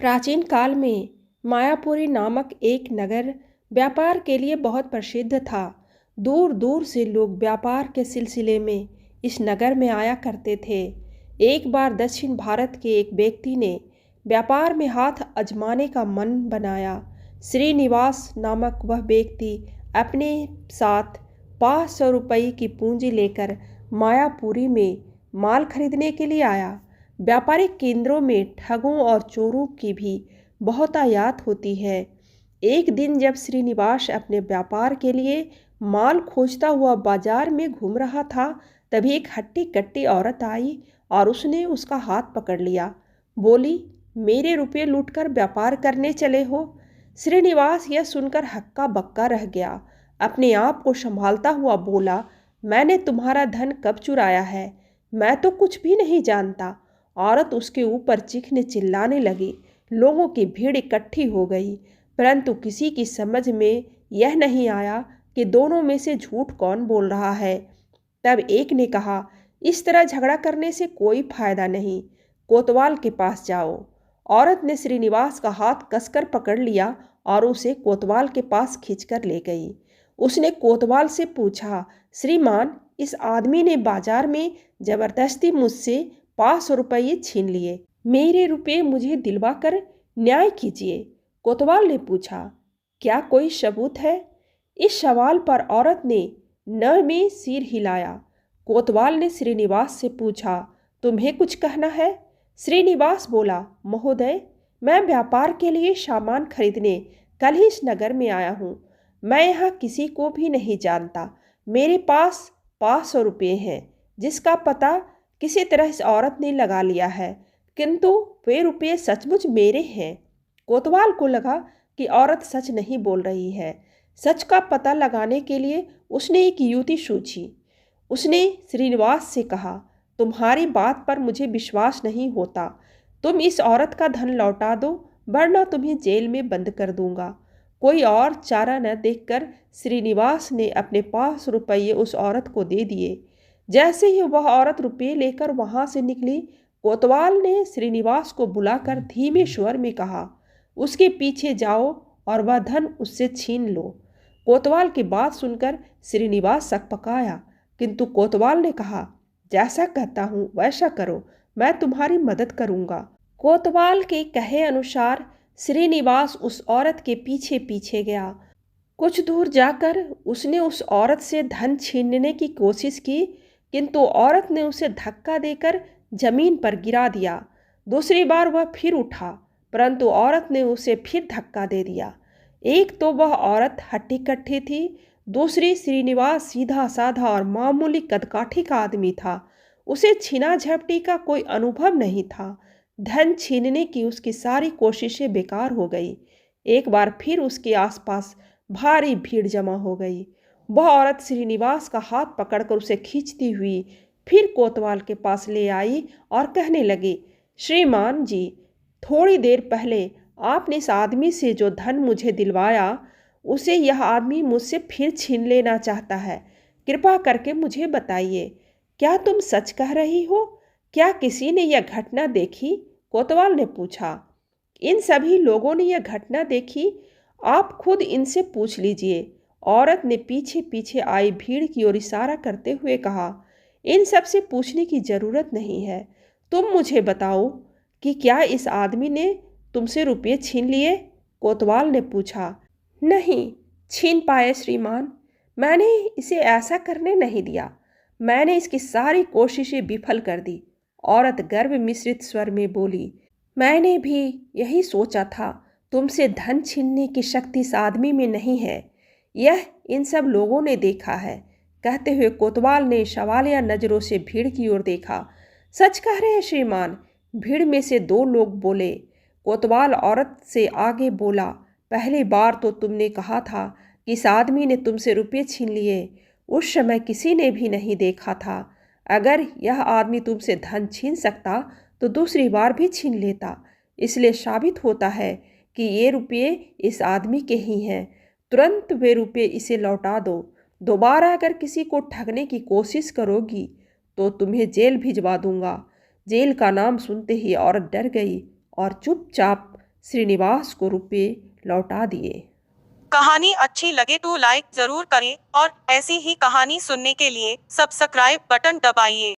प्राचीन काल में मायापुरी नामक एक नगर व्यापार के लिए बहुत प्रसिद्ध था। दूर दूर से लोग व्यापार के सिलसिले में इस नगर में आया करते थे। एक बार दक्षिण भारत के एक व्यक्ति ने व्यापार में हाथ आजमाने का मन बनाया। श्रीनिवास नामक वह व्यक्ति अपने साथ 500 रुपये की पूंजी लेकर मायापुरी में माल खरीदने के लिए आया। व्यापारिक केंद्रों में ठगों और चोरों की भी बहुतायत होती है। एक दिन जब श्रीनिवास अपने व्यापार के लिए माल खोजता हुआ बाजार में घूम रहा था, तभी एक हट्टी कट्टी औरत आई और उसने उसका हाथ पकड़ लिया। बोली, मेरे रुपये लूटकर व्यापार करने चले हो? श्रीनिवास यह सुनकर हक्का बक्का रह गया। अपने आप को संभालता हुआ बोला, मैंने तुम्हारा धन कब चुराया है? मैं तो कुछ भी नहीं जानता। औरत उसके ऊपर चीखने चिल्लाने लगी। लोगों की भीड़ इकट्ठी हो गई, परंतु किसी की समझ में यह नहीं आया कि दोनों में से झूठ कौन बोल रहा है। तब एक ने कहा, इस तरह झगड़ा करने से कोई फायदा नहीं, कोतवाल के पास जाओ। औरत ने श्रीनिवास का हाथ कसकर पकड़ लिया और उसे कोतवाल के पास खींचकर ले गई। उसने कोतवाल से पूछा, श्रीमान, इस आदमी ने बाजार में जबरदस्ती मुझसे 500 रुपये छीन लिए। मेरे रुपये मुझे दिलवा कर न्याय कीजिए। कोतवाल ने पूछा, क्या कोई सबूत है? इस सवाल पर औरत ने न में सिर हिलाया। कोतवाल ने श्रीनिवास से पूछा, तुम्हें कुछ कहना है? श्रीनिवास बोला, महोदय, मैं व्यापार के लिए सामान खरीदने कल ही इस नगर में आया हूँ। मैं यहाँ किसी को भी नहीं जानता। मेरे पास 500 रुपये हैं, जिसका पता किसी तरह इस औरत ने लगा लिया है, किंतु वे रुपये सचमुच मेरे हैं। कोतवाल को लगा कि औरत सच नहीं बोल रही है। सच का पता लगाने के लिए उसने एक युक्ति सूझी। उसने श्रीनिवास से कहा, तुम्हारी बात पर मुझे विश्वास नहीं होता। तुम इस औरत का धन लौटा दो, वरना तुम्हें जेल में बंद कर दूंगा। कोई और चारा न देखकर श्रीनिवास ने अपने 500 रुपये उस औरत को दे दिए। जैसे ही वह औरत रुपये लेकर वहां से निकली, कोतवाल ने श्रीनिवास को बुलाकर धीमे स्वर में कहा, उसके पीछे जाओ और वह धन उससे छीन लो। कोतवाल की बात सुनकर श्रीनिवास सकपकाया, किंतु कोतवाल ने कहा, जैसा कहता हूँ वैसा करो, मैं तुम्हारी मदद करूँगा। कोतवाल के कहे अनुसार श्रीनिवास उस औरत के पीछे पीछे गया। कुछ दूर जाकर उसने उस औरत से धन छीनने की कोशिश की, किंतु औरत ने उसे धक्का देकर जमीन पर गिरा दिया। दूसरी बार वह फिर उठा, परंतु औरत ने उसे फिर धक्का दे दिया। एक तो वह औरत हट्टी कट्टी थी, दूसरी श्रीनिवास सीधा साधा और मामूली कदकाठी का आदमी था। उसे छीना झपटी का कोई अनुभव नहीं था। धन छीनने की उसकी सारी कोशिशें बेकार हो गई। एक बार फिर उसके आसपास भारी भीड़ जमा हो गई। वह औरत श्रीनिवास का हाथ पकड़कर उसे खींचती हुई फिर कोतवाल के पास ले आई और कहने लगी, श्रीमान जी, थोड़ी देर पहले आपने इस आदमी से जो धन मुझे दिलवाया, उसे यह आदमी मुझसे फिर छीन लेना चाहता है। कृपा करके मुझे बताइए, क्या तुम सच कह रही हो? क्या किसी ने यह घटना देखी? कोतवाल ने पूछा। इन सभी लोगों ने यह घटना देखी, आप खुद इनसे पूछ लीजिए। औरत ने पीछे पीछे आई भीड़ की ओर इशारा करते हुए कहा, इन सब से पूछने की जरूरत नहीं है। तुम मुझे बताओ कि क्या इस आदमी ने तुमसे रुपये छीन लिए? कोतवाल ने पूछा। नहीं छीन पाए श्रीमान, मैंने इसे ऐसा करने नहीं दिया। मैंने इसकी सारी कोशिशें विफल कर दी। औरत गर्व मिश्रित स्वर में बोली, मैंने भी यही सोचा था। तुमसे धन छीनने की शक्ति इस आदमी में नहीं है, यह इन सब लोगों ने देखा है। कहते हुए कोतवाल ने सवालिया नजरों से भीड़ की ओर देखा। सच कह रहे हैं श्रीमान, भीड़ में से दो लोग बोले। कोतवाल औरत से आगे बोला, पहली बार तो तुमने कहा था कि इस आदमी ने तुमसे रुपये छीन लिए। उस समय किसी ने भी नहीं देखा था। अगर यह आदमी तुमसे धन छीन सकता तो दूसरी बार भी छीन लेता। इसलिए साबित होता है कि ये रुपये इस आदमी के ही हैं। तुरंत वे रुपये इसे लौटा दो। दोबारा अगर किसी को ठगने की कोशिश करोगी तो तुम्हें जेल भिजवा दूंगा। जेल का नाम सुनते ही औरत डर गई और चुपचाप श्रीनिवास को रुपये लौटा दिए। कहानी अच्छी लगे तो लाइक जरूर करें और ऐसी ही कहानी सुनने के लिए सब्सक्राइब बटन दबाइए।